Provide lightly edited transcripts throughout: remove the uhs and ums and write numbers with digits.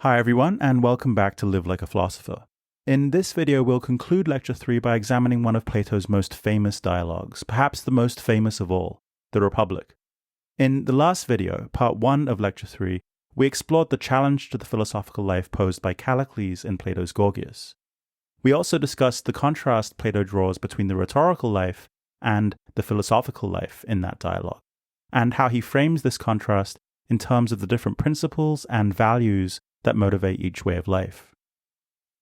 Hi everyone, and welcome back to Live Like a Philosopher. In this video, we'll conclude Lecture 3 by examining one of Plato's most famous dialogues, perhaps the most famous of all, the Republic. In the last video, part 1 of Lecture 3, we explored the challenge to the philosophical life posed by Callicles in Plato's Gorgias. We also discussed the contrast Plato draws between the rhetorical life and the philosophical life in that dialogue, and how he frames this contrast in terms of the different principles and values that motivate each way of life.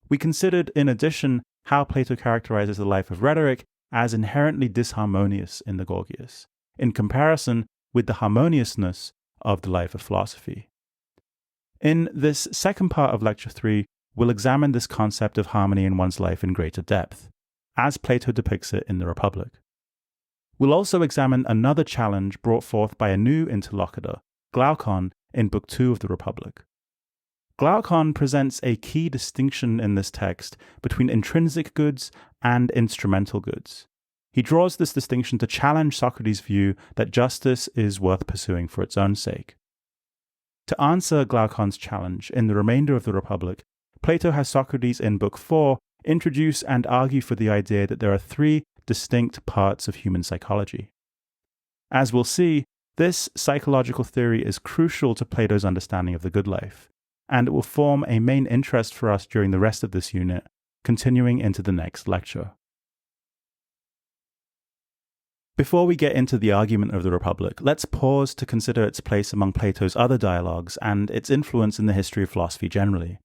We considered, in addition, how Plato characterizes the life of rhetoric as inherently disharmonious in the Gorgias, in comparison with the harmoniousness of the life of philosophy. In this second part of Lecture 3, we'll examine this concept of harmony in one's life in greater depth, as Plato depicts it in the Republic. We'll also examine another challenge brought forth by a new interlocutor, Glaucon, in Book 2 of the Republic. Glaucon presents a key distinction in this text between intrinsic goods and instrumental goods. He draws this distinction to challenge Socrates' view that justice is worth pursuing for its own sake. To answer Glaucon's challenge in the remainder of the Republic, Plato has Socrates in Book 4 introduce and argue for the idea that there are three distinct parts of human psychology. As we'll see, this psychological theory is crucial to Plato's understanding of the good life, and it will form a main interest for us during the rest of this unit, continuing into the next lecture. Before we get into the argument of the Republic, let's pause to consider its place among Plato's other dialogues and its influence in the history of philosophy generally.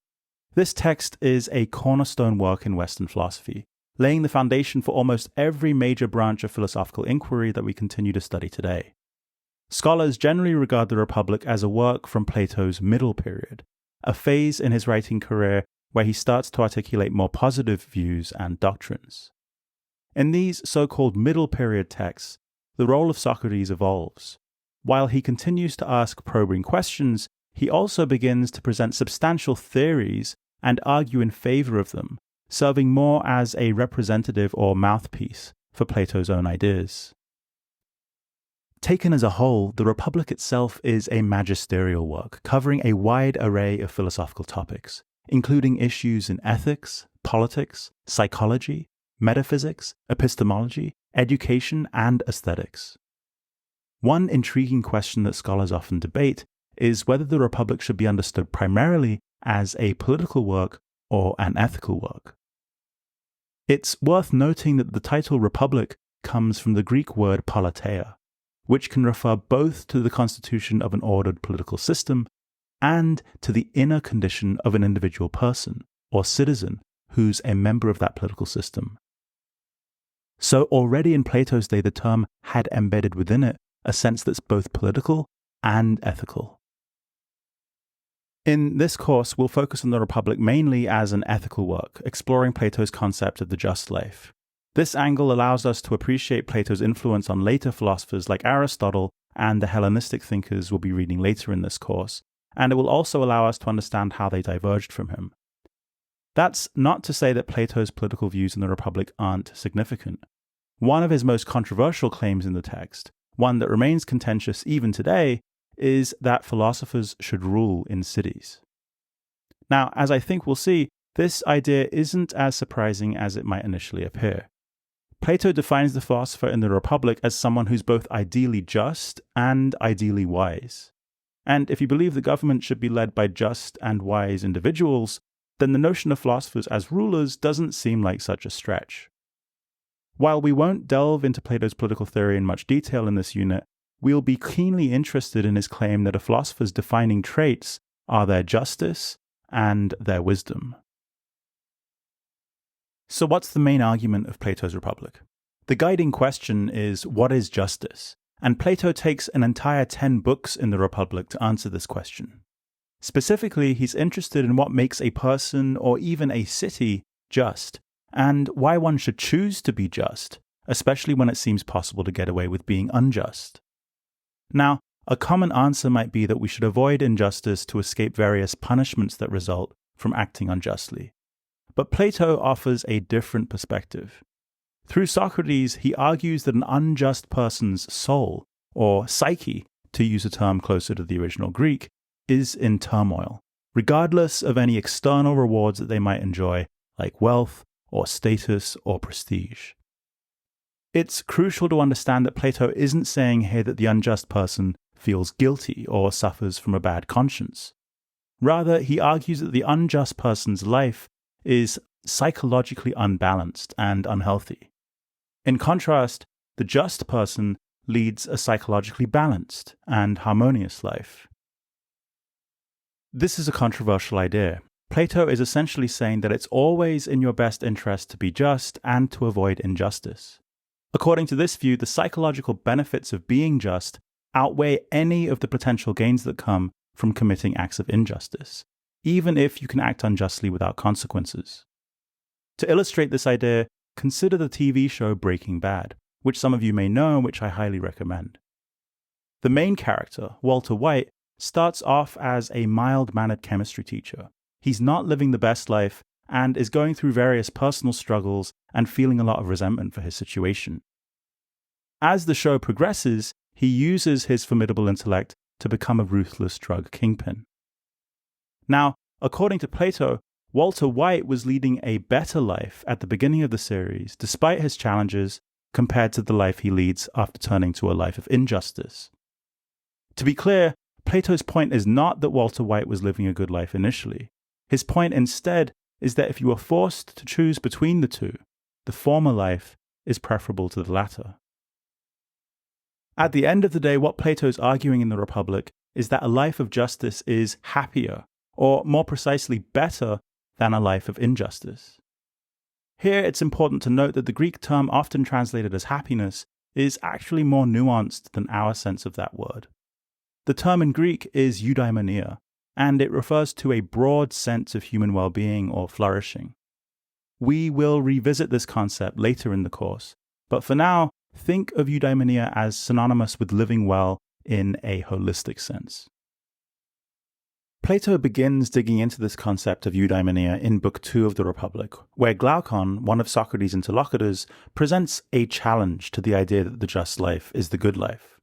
This text is a cornerstone work in Western philosophy, laying the foundation for almost every major branch of philosophical inquiry that we continue to study today. Scholars generally regard the Republic as a work from Plato's middle period, a phase in his writing career where he starts to articulate more positive views and doctrines. In these so-called middle period texts, the role of Socrates evolves. While he continues to ask probing questions, he also begins to present substantial theories and argue in favor of them, serving more as a representative or mouthpiece for Plato's own ideas. Taken as a whole, the Republic itself is a magisterial work covering a wide array of philosophical topics, including issues in ethics, politics, psychology, metaphysics, epistemology, education, and aesthetics. One intriguing question that scholars often debate is whether the Republic should be understood primarily as a political work or an ethical work. It's worth noting that the title Republic comes from the Greek word politeia, which can refer both to the constitution of an ordered political system and to the inner condition of an individual person or citizen who's a member of that political system. So already in Plato's day, the term had embedded within it a sense that's both political and ethical. In this course, we'll focus on the Republic mainly as an ethical work, exploring Plato's concept of the just life. This angle allows us to appreciate Plato's influence on later philosophers like Aristotle and the Hellenistic thinkers we'll be reading later in this course, and it will also allow us to understand how they diverged from him. That's not to say that Plato's political views in the Republic aren't significant. One of his most controversial claims in the text, one that remains contentious even today, is that philosophers should rule in cities. Now, as I think we'll see, this idea isn't as surprising as it might initially appear. Plato defines the philosopher in the Republic as someone who's both ideally just and ideally wise. And if you believe the government should be led by just and wise individuals, then the notion of philosophers as rulers doesn't seem like such a stretch. While we won't delve into Plato's political theory in much detail in this unit, we'll be keenly interested in his claim that a philosopher's defining traits are their justice and their wisdom. So what's the main argument of Plato's Republic? The guiding question is, what is justice? And Plato takes an entire 10 books in the Republic to answer this question. Specifically, he's interested in what makes a person or even a city just, and why one should choose to be just, especially when it seems possible to get away with being unjust. Now, a common answer might be that we should avoid injustice to escape various punishments that result from acting unjustly. But Plato offers a different perspective. Through Socrates, he argues that an unjust person's soul, or psyche, to use a term closer to the original Greek, is in turmoil, regardless of any external rewards that they might enjoy, like wealth or status or prestige. It's crucial to understand that Plato isn't saying here that the unjust person feels guilty or suffers from a bad conscience. Rather, he argues that the unjust person's life is psychologically unbalanced and unhealthy. In contrast, the just person leads a psychologically balanced and harmonious life. This is a controversial idea. Plato is essentially saying that it's always in your best interest to be just and to avoid injustice. According to this view, the psychological benefits of being just outweigh any of the potential gains that come from committing acts of injustice, even if you can act unjustly without consequences. To illustrate this idea, consider the TV show Breaking Bad, which some of you may know and which I highly recommend. The main character, Walter White, starts off as a mild-mannered chemistry teacher. He's not living the best life and is going through various personal struggles and feeling a lot of resentment for his situation. As the show progresses, he uses his formidable intellect to become a ruthless drug kingpin. Now, according to Plato, Walter White was leading a better life at the beginning of the series, despite his challenges, compared to the life he leads after turning to a life of injustice. To be clear, Plato's point is not that Walter White was living a good life initially. His point instead is that if you are forced to choose between the two, the former life is preferable to the latter. At the end of the day, what Plato is arguing in the Republic is that a life of justice is happier, or more precisely better, than a life of injustice. Here, it's important to note that the Greek term often translated as happiness is actually more nuanced than our sense of that word. The term in Greek is eudaimonia, and it refers to a broad sense of human well-being or flourishing. We will revisit this concept later in the course, but for now, think of eudaimonia as synonymous with living well in a holistic sense. Plato begins digging into this concept of eudaimonia in Book 2 of the Republic, where Glaucon, one of Socrates' interlocutors, presents a challenge to the idea that the just life is the good life.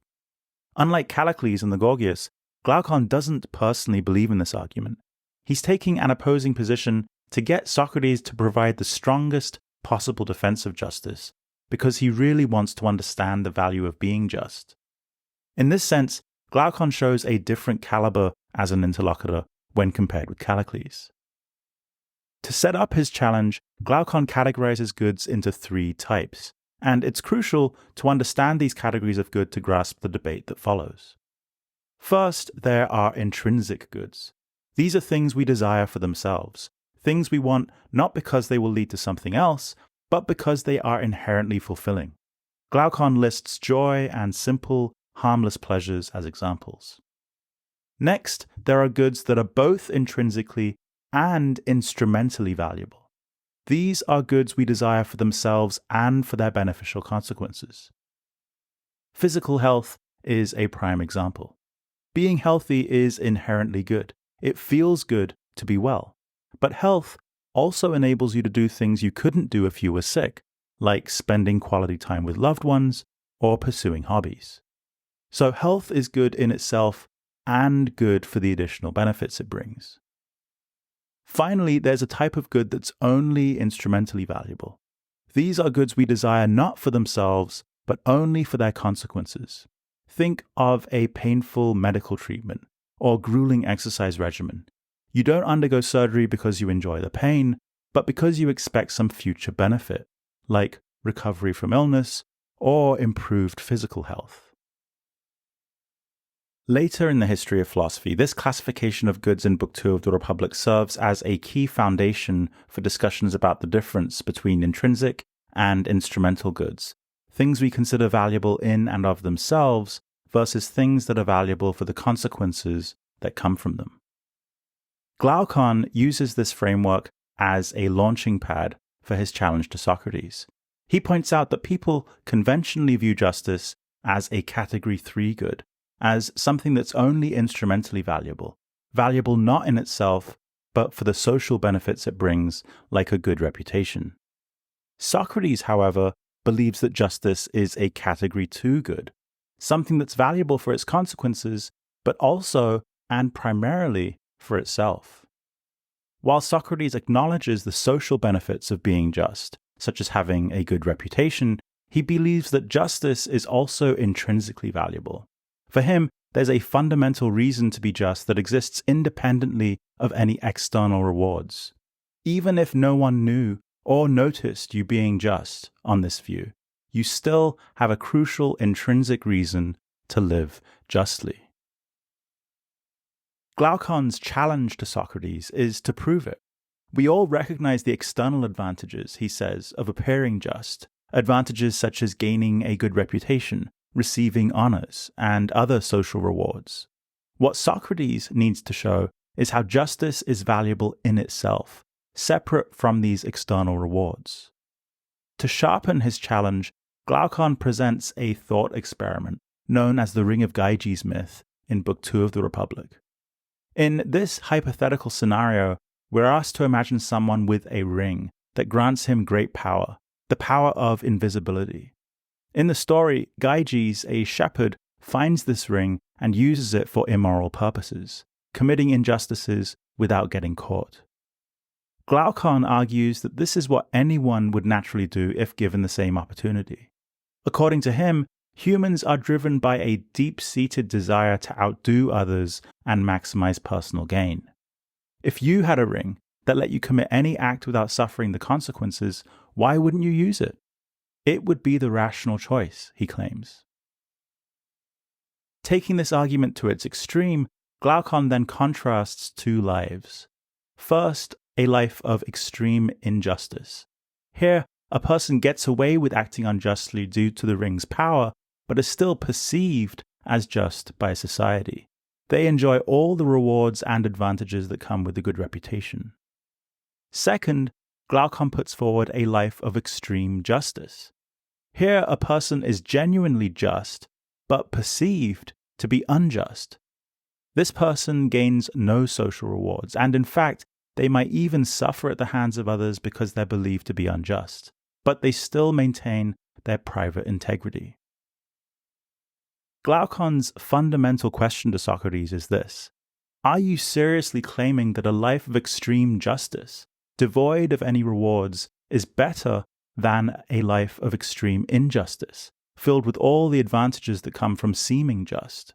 Unlike Callicles and the Gorgias, Glaucon doesn't personally believe in this argument. He's taking an opposing position to get Socrates to provide the strongest possible defense of justice, because he really wants to understand the value of being just. In this sense, Glaucon shows a different caliber as an interlocutor when compared with Callicles. To set up his challenge, Glaucon categorizes goods into 3 types, and it's crucial to understand these categories of good to grasp the debate that follows. First, there are intrinsic goods. These are things we desire for themselves, things we want not because they will lead to something else, but because they are inherently fulfilling. Glaucon lists joy and simple, harmless pleasures as examples. Next, there are goods that are both intrinsically and instrumentally valuable. These are goods we desire for themselves and for their beneficial consequences. Physical health is a prime example. Being healthy is inherently good. It feels good to be well. But health also enables you to do things you couldn't do if you were sick, like spending quality time with loved ones or pursuing hobbies. So health is good in itself and good for the additional benefits it brings. Finally, there's a type of good that's only instrumentally valuable. These are goods we desire not for themselves, but only for their consequences. Think of a painful medical treatment or grueling exercise regimen. You don't undergo surgery because you enjoy the pain, but because you expect some future benefit, like recovery from illness or improved physical health. Later in the history of philosophy, this classification of goods in Book 2 of the Republic serves as a key foundation for discussions about the difference between intrinsic and instrumental goods, things we consider valuable in and of themselves versus things that are valuable for the consequences that come from them. Glaucon uses this framework as a launching pad for his challenge to Socrates. He points out that people conventionally view justice as a Category 3 good, as something that's only instrumentally valuable not in itself, but for the social benefits it brings, like a good reputation. Socrates, however, believes that justice is a Category 2 good, something that's valuable for its consequences, but also, and primarily, for itself. While Socrates acknowledges the social benefits of being just, such as having a good reputation, he believes that justice is also intrinsically valuable. For him, there's a fundamental reason to be just that exists independently of any external rewards. Even if no one knew or noticed you being just on this view, you still have a crucial intrinsic reason to live justly. Glaucon's challenge to Socrates is to prove it. We all recognize the external advantages, he says, of appearing just, advantages such as gaining a good reputation, receiving honors, and other social rewards. What Socrates needs to show is how justice is valuable in itself, separate from these external rewards. To sharpen his challenge, Glaucon presents a thought experiment known as the Ring of Gyges myth in Book 2 of the Republic. In this hypothetical scenario, we're asked to imagine someone with a ring that grants him great power, the power of invisibility. In the story, Gyges, a shepherd, finds this ring and uses it for immoral purposes, committing injustices without getting caught. Glaucon argues that this is what anyone would naturally do if given the same opportunity. According to him, humans are driven by a deep-seated desire to outdo others and maximize personal gain. If you had a ring that let you commit any act without suffering the consequences, why wouldn't you use it? It would be the rational choice, he claims. Taking this argument to its extreme, Glaucon then contrasts two lives. First, a life of extreme injustice. Here, a person gets away with acting unjustly due to the ring's power, but is still perceived as just by society. They enjoy all the rewards and advantages that come with a good reputation. Second, Glaucon puts forward a life of extreme justice. Here, a person is genuinely just, but perceived to be unjust. This person gains no social rewards, and in fact, they might even suffer at the hands of others because they're believed to be unjust, but they still maintain their private integrity. Glaucon's fundamental question to Socrates is this: are you seriously claiming that a life of extreme justice, devoid of any rewards, is better than a life of extreme injustice, filled with all the advantages that come from seeming just?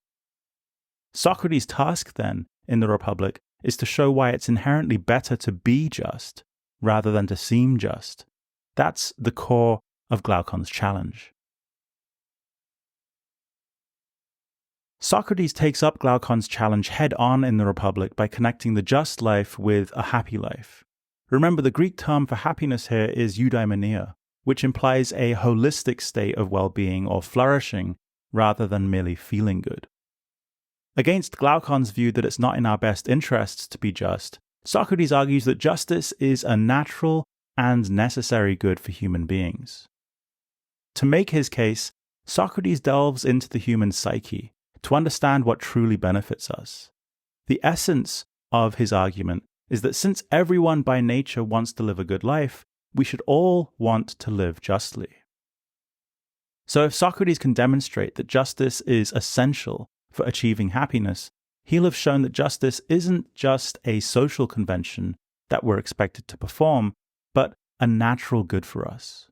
Socrates' task, then, in the Republic, is to show why it's inherently better to be just rather than to seem just. That's the core of Glaucon's challenge. Socrates takes up Glaucon's challenge head-on in the Republic by connecting the just life with a happy life. Remember, the Greek term for happiness here is eudaimonia, which implies a holistic state of well-being or flourishing rather than merely feeling good. Against Glaucon's view that it's not in our best interests to be just, Socrates argues that justice is a natural and necessary good for human beings. To make his case, Socrates delves into the human psyche to understand what truly benefits us. The essence of his argument is that since everyone by nature wants to live a good life, we should all want to live justly. So if Socrates can demonstrate that justice is essential for achieving happiness, he'll have shown that justice isn't just a social convention that we're expected to perform, but a natural good for us.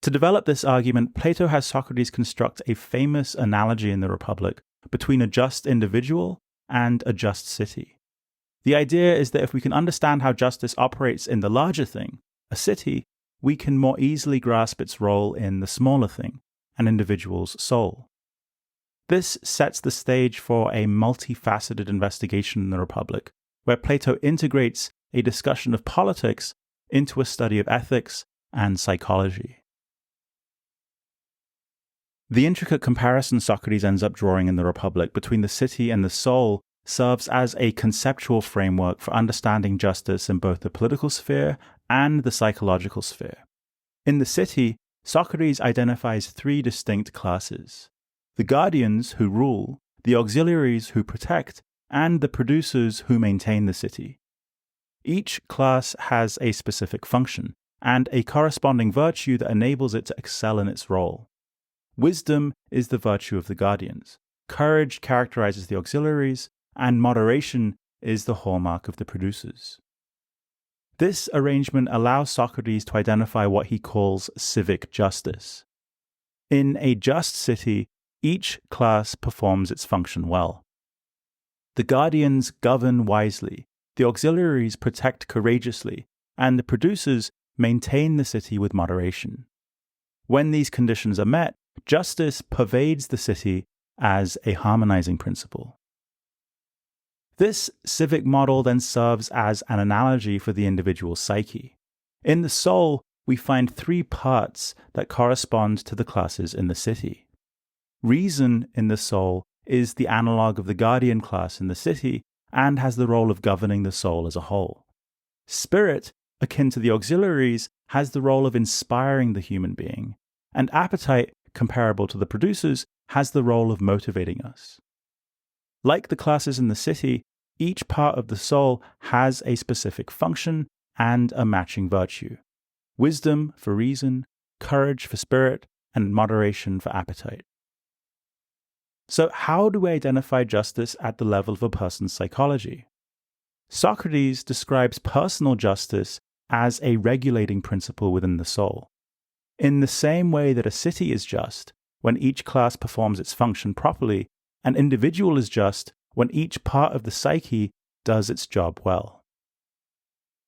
To develop this argument, Plato has Socrates construct a famous analogy in the Republic between a just individual and a just city. The idea is that if we can understand how justice operates in the larger thing, a city, we can more easily grasp its role in the smaller thing, an individual's soul. This sets the stage for a multifaceted investigation in the Republic, where Plato integrates a discussion of politics into a study of ethics and psychology. The intricate comparison Socrates ends up drawing in the Republic between the city and the soul serves as a conceptual framework for understanding justice in both the political sphere and the psychological sphere. In the city, Socrates identifies three distinct classes: the guardians who rule, the auxiliaries who protect, and the producers who maintain the city. Each class has a specific function and a corresponding virtue that enables it to excel in its role. Wisdom is the virtue of the guardians, courage characterizes the auxiliaries, and moderation is the hallmark of the producers. This arrangement allows Socrates to identify what he calls civic justice. In a just city, each class performs its function well. The guardians govern wisely, the auxiliaries protect courageously, and the producers maintain the city with moderation. When these conditions are met, justice pervades the city as a harmonizing principle. This civic model then serves as an analogy for the individual psyche. In the soul, we find three parts that correspond to the classes in the city. Reason in the soul is the analog of the guardian class in the city and has the role of governing the soul as a whole. Spirit, akin to the auxiliaries, has the role of inspiring the human being, and appetite, comparable to the producers, has the role of motivating us. Like the classes in the city, each part of the soul has a specific function and a matching virtue: wisdom for reason, courage for spirit, and moderation for appetite. So how do we identify justice at the level of a person's psychology? Socrates describes personal justice as a regulating principle within the soul. In the same way that a city is just when each class performs its function properly, an individual is just when each part of the psyche does its job well.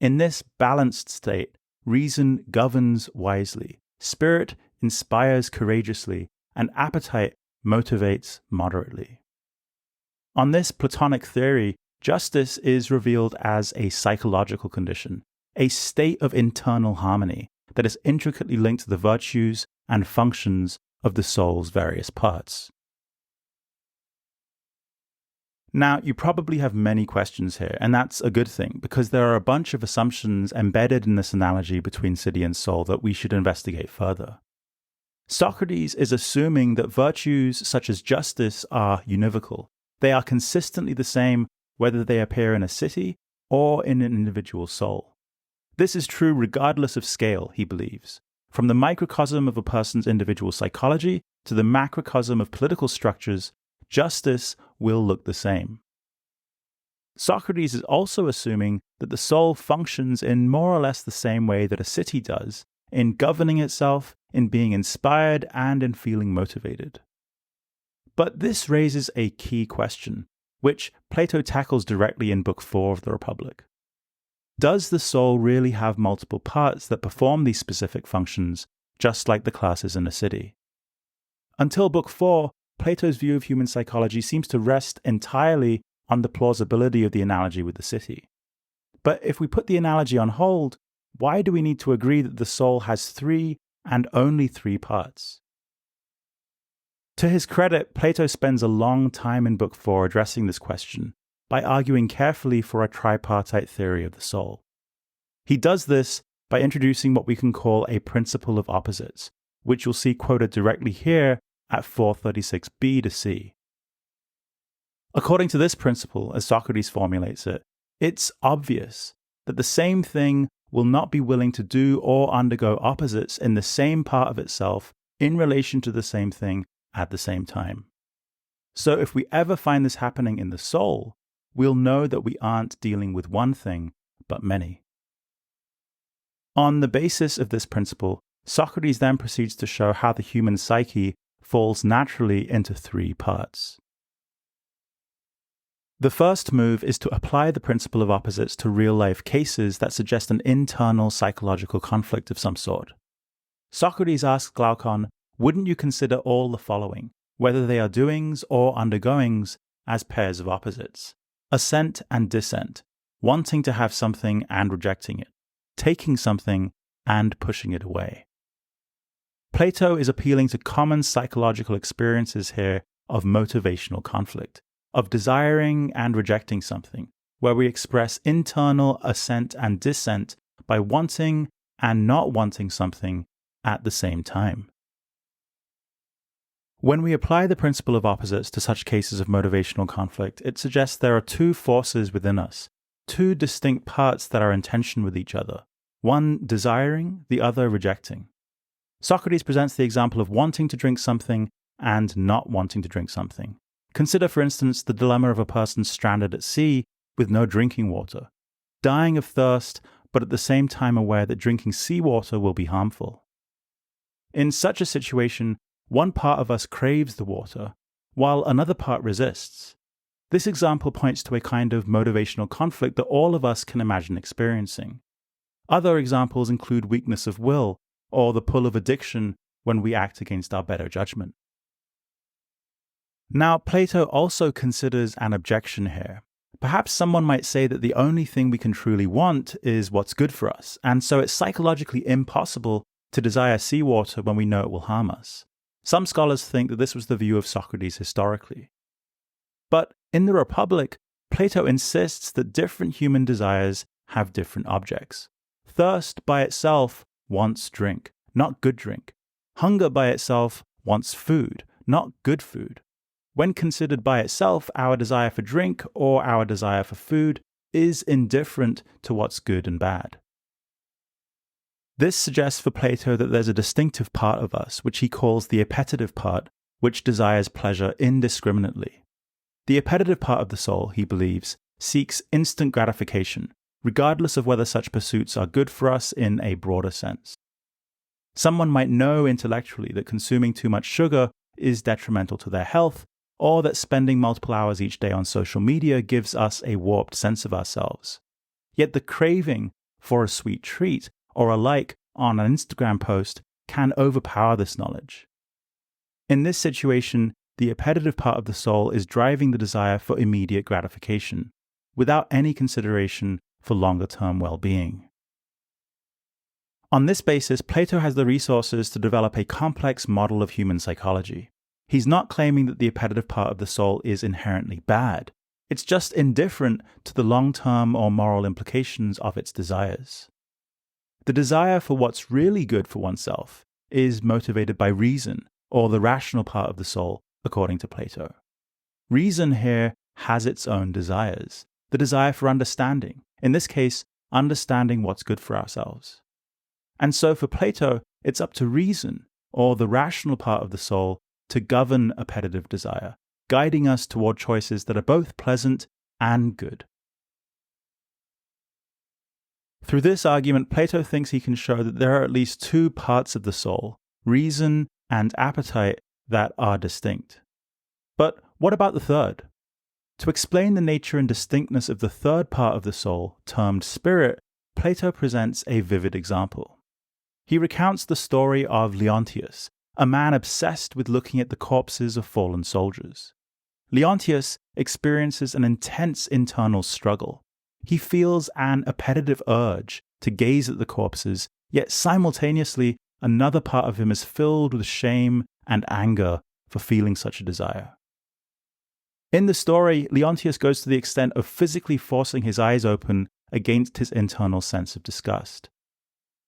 In this balanced state, reason governs wisely, spirit inspires courageously, and appetite motivates moderately. On this Platonic theory, justice is revealed as a psychological condition, a state of internal harmony that is intricately linked to the virtues and functions of the soul's various parts. Now, you probably have many questions here, and that's a good thing, because there are a bunch of assumptions embedded in this analogy between city and soul that we should investigate further. Socrates is assuming that virtues such as justice are univocal. They are consistently the same whether they appear in a city or in an individual soul. This is true regardless of scale, he believes. From the microcosm of a person's individual psychology to the macrocosm of political structures, justice will look the same. Socrates is also assuming that the soul functions in more or less the same way that a city does, in governing itself, in being inspired, and in feeling motivated. But this raises a key question, which Plato tackles directly in Book 4 of the Republic. Does the soul really have multiple parts that perform these specific functions, just like the classes in a city? Until Book 4, Plato's view of human psychology seems to rest entirely on the plausibility of the analogy with the city. But if we put the analogy on hold, why do we need to agree that the soul has three and only three parts? To his credit, Plato spends a long time in Book 4 addressing this question by arguing carefully for a tripartite theory of the soul. He does this by introducing what we can call a principle of opposites, which you'll see quoted directly here at 436b to c. According to this principle, as Socrates formulates it, it's obvious that the same thing will not be willing to do or undergo opposites in the same part of itself in relation to the same thing at the same time. So if we ever find this happening in the soul, we'll know that we aren't dealing with one thing, but many. On the basis of this principle, Socrates then proceeds to show how the human psyche falls naturally into three parts. The first move is to apply the principle of opposites to real-life cases that suggest an internal psychological conflict of some sort. Socrates asks Glaucon, wouldn't you consider all the following, whether they are doings or undergoings, as pairs of opposites? Assent and dissent, wanting to have something and rejecting it, taking something and pushing it away. Plato is appealing to common psychological experiences here of motivational conflict, of desiring and rejecting something, where we express internal assent and dissent by wanting and not wanting something at the same time. When we apply the principle of opposites to such cases of motivational conflict, it suggests there are two forces within us, two distinct parts that are in tension with each other, one desiring, the other rejecting. Socrates presents the example of wanting to drink something and not wanting to drink something. Consider, for instance, the dilemma of a person stranded at sea with no drinking water, dying of thirst, but at the same time aware that drinking seawater will be harmful. In such a situation, one part of us craves the water, while another part resists. This example points to a kind of motivational conflict that all of us can imagine experiencing. Other examples include weakness of will, or the pull of addiction when we act against our better judgment. Now, Plato also considers an objection here. Perhaps someone might say that the only thing we can truly want is what's good for us, and so it's psychologically impossible to desire seawater when we know it will harm us. Some scholars think that this was the view of Socrates historically. But in the Republic, Plato insists that different human desires have different objects. Thirst by itself wants drink, not good drink. Hunger by itself wants food, not good food. When considered by itself, our desire for drink or our desire for food is indifferent to what's good and bad. This suggests for Plato that there's a distinctive part of us, which he calls the appetitive part, which desires pleasure indiscriminately. The appetitive part of the soul, he believes, seeks instant gratification, regardless of whether such pursuits are good for us in a broader sense. Someone might know intellectually that consuming too much sugar is detrimental to their health, or that spending multiple hours each day on social media gives us a warped sense of ourselves. Yet the craving for a sweet treat or a like on an Instagram post can overpower this knowledge. In this situation, the appetitive part of the soul is driving the desire for immediate gratification, without any consideration for longer-term well-being. On this basis, Plato has the resources to develop a complex model of human psychology. He's not claiming that the appetitive part of the soul is inherently bad. It's just indifferent to the long-term or moral implications of its desires. The desire for what's really good for oneself is motivated by reason, or the rational part of the soul, according to Plato. Reason here has its own desires, the desire for understanding, in this case, understanding what's good for ourselves. And so for Plato, it's up to reason, or the rational part of the soul, to govern appetitive desire, guiding us toward choices that are both pleasant and good. Through this argument, Plato thinks he can show that there are at least two parts of the soul, reason and appetite, that are distinct. But what about the third? To explain the nature and distinctness of the third part of the soul, termed spirit, Plato presents a vivid example. He recounts the story of Leontius, a man obsessed with looking at the corpses of fallen soldiers. Leontius experiences an intense internal struggle. He feels an appetitive urge to gaze at the corpses, yet simultaneously another part of him is filled with shame and anger for feeling such a desire. In the story, Leontius goes to the extent of physically forcing his eyes open against his internal sense of disgust.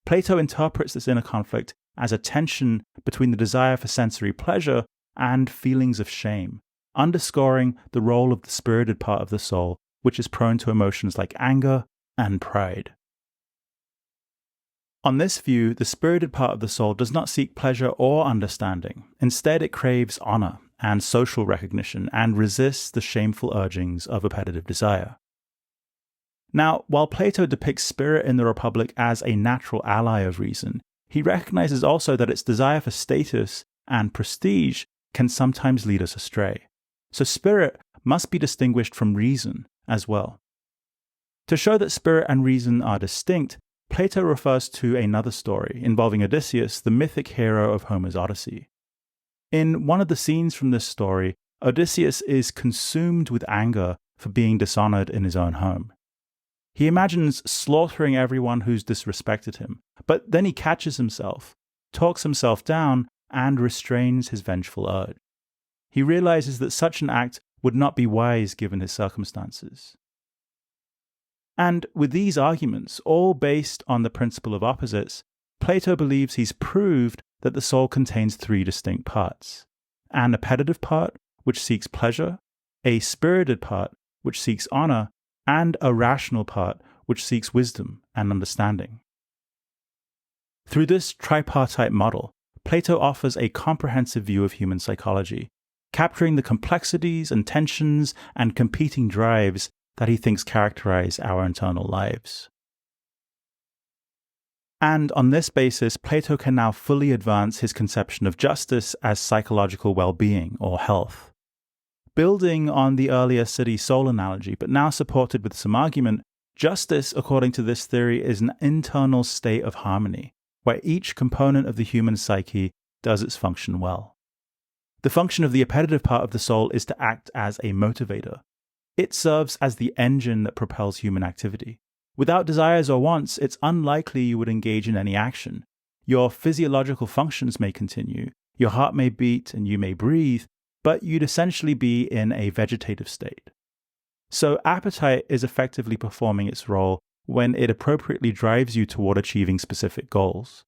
Plato interprets this inner conflict as a tension between the desire for sensory pleasure and feelings of shame, underscoring the role of the spirited part of the soul, which is prone to emotions like anger and pride. On this view, the spirited part of the soul does not seek pleasure or understanding. Instead, it craves honor and social recognition and resists the shameful urgings of appetitive desire. Now, while Plato depicts spirit in the Republic as a natural ally of reason, he recognizes also that its desire for status and prestige can sometimes lead us astray. So spirit must be distinguished from reason as well. To show that spirit and reason are distinct, Plato refers to another story involving Odysseus, the mythic hero of Homer's Odyssey. In one of the scenes from this story, Odysseus is consumed with anger for being dishonored in his own home. He imagines slaughtering everyone who's disrespected him, but then he catches himself, talks himself down, and restrains his vengeful urge. He realizes that such an act would not be wise given his circumstances. And with these arguments, all based on the principle of opposites, Plato believes he's proved that the soul contains three distinct parts: an appetitive part, which seeks pleasure, a spirited part, which seeks honor, and a rational part, which seeks wisdom and understanding. Through this tripartite model, Plato offers a comprehensive view of human psychology, capturing the complexities and tensions and competing drives that he thinks characterize our internal lives. And on this basis, Plato can now fully advance his conception of justice as psychological well-being or health. Building on the earlier city-soul analogy, but now supported with some argument, justice, according to this theory, is an internal state of harmony, where each component of the human psyche does its function well. The function of the appetitive part of the soul is to act as a motivator. It serves as the engine that propels human activity. Without desires or wants, it's unlikely you would engage in any action. Your physiological functions may continue, your heart may beat and you may breathe, but you'd essentially be in a vegetative state. So appetite is effectively performing its role when it appropriately drives you toward achieving specific goals.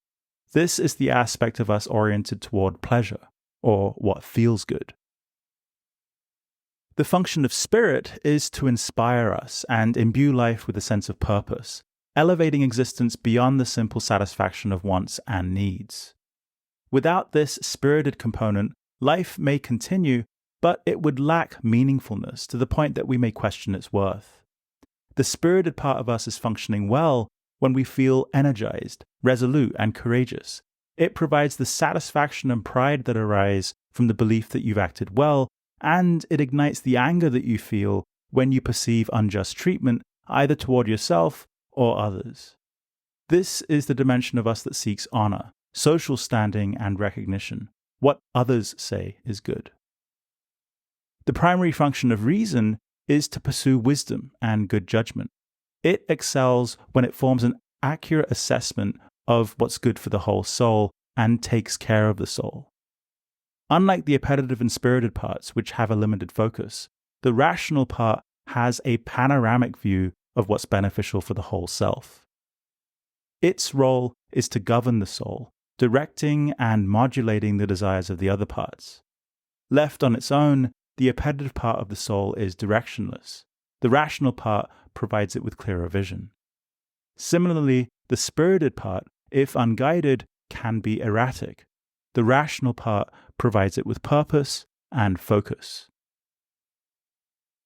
This is the aspect of us oriented toward pleasure, or what feels good. The function of spirit is to inspire us and imbue life with a sense of purpose, elevating existence beyond the simple satisfaction of wants and needs. Without this spirited component, life may continue, but it would lack meaningfulness to the point that we may question its worth. The spirited part of us is functioning well when we feel energized, resolute, and courageous. It provides the satisfaction and pride that arise from the belief that you've acted well, and it ignites the anger that you feel when you perceive unjust treatment either toward yourself or others. This is the dimension of us that seeks honor, social standing, and recognition. What others say is good. The primary function of reason is to pursue wisdom and good judgment. It excels when it forms an accurate assessment of what's good for the whole soul and takes care of the soul. Unlike the appetitive and spirited parts, which have a limited focus, the rational part has a panoramic view of what's beneficial for the whole self. Its role is to govern the soul, directing and modulating the desires of the other parts. Left on its own, the appetitive part of the soul is directionless. The rational part provides it with clearer vision. Similarly, the spirited part, if unguided, can be erratic. The rational part provides it with purpose and focus.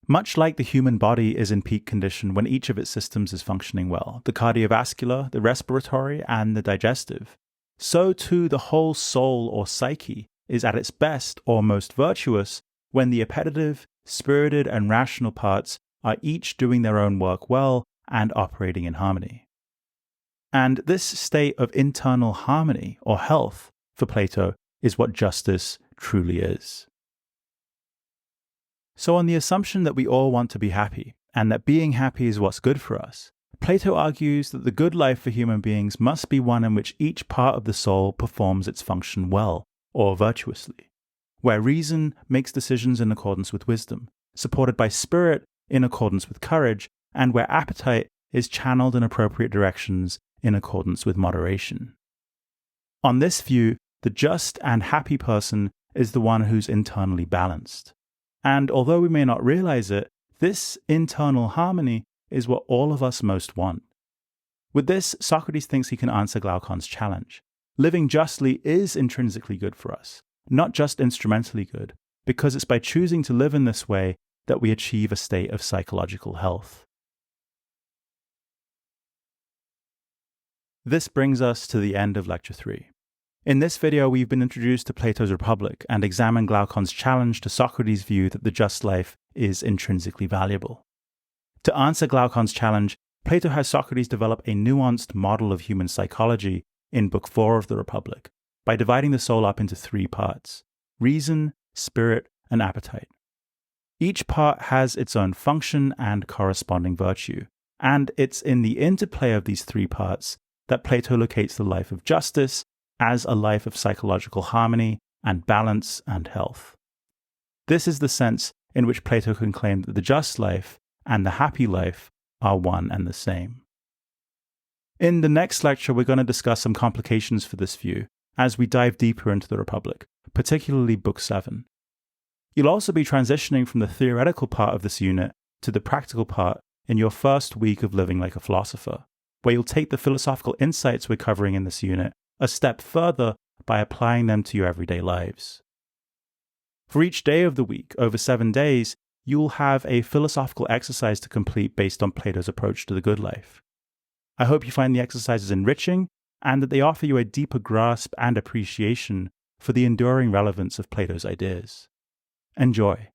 Much like the human body is in peak condition when each of its systems is functioning well, the cardiovascular, the respiratory, and the digestive, so too the whole soul or psyche is at its best or most virtuous when the appetitive, spirited, and rational parts are each doing their own work well and operating in harmony. And this state of internal harmony or health, for Plato, is what justice truly is. So on the assumption that we all want to be happy, and that being happy is what's good for us, Plato argues that the good life for human beings must be one in which each part of the soul performs its function well, or virtuously, where reason makes decisions in accordance with wisdom, supported by spirit in accordance with courage, and where appetite is channeled in appropriate directions in accordance with moderation. On this view, the just and happy person is the one who's internally balanced. And although we may not realize it, this internal harmony is what all of us most want. With this, Socrates thinks he can answer Glaucon's challenge. Living justly is intrinsically good for us, not just instrumentally good, because it's by choosing to live in this way that we achieve a state of psychological health. This brings us to the end of Lecture 3. In this video, we've been introduced to Plato's Republic and examined Glaucon's challenge to Socrates' view that the just life is intrinsically valuable. To answer Glaucon's challenge, Plato has Socrates develop a nuanced model of human psychology in Book 4 of the Republic by dividing the soul up into 3 parts: reason, spirit, and appetite. Each part has its own function and corresponding virtue, and it's in the interplay of these 3 parts that Plato locates the life of justice as a life of psychological harmony and balance and health. This is the sense in which Plato can claim that the just life and the happy life are one and the same. In the next lecture, we're going to discuss some complications for this view as we dive deeper into the Republic, particularly Book 7. You'll also be transitioning from the theoretical part of this unit to the practical part in your first week of living like a philosopher, where you'll take the philosophical insights we're covering in this unit a step further by applying them to your everyday lives. For each day of the week, over 7 days, you'll have a philosophical exercise to complete based on Plato's approach to the good life. I hope you find the exercises enriching and that they offer you a deeper grasp and appreciation for the enduring relevance of Plato's ideas. Enjoy.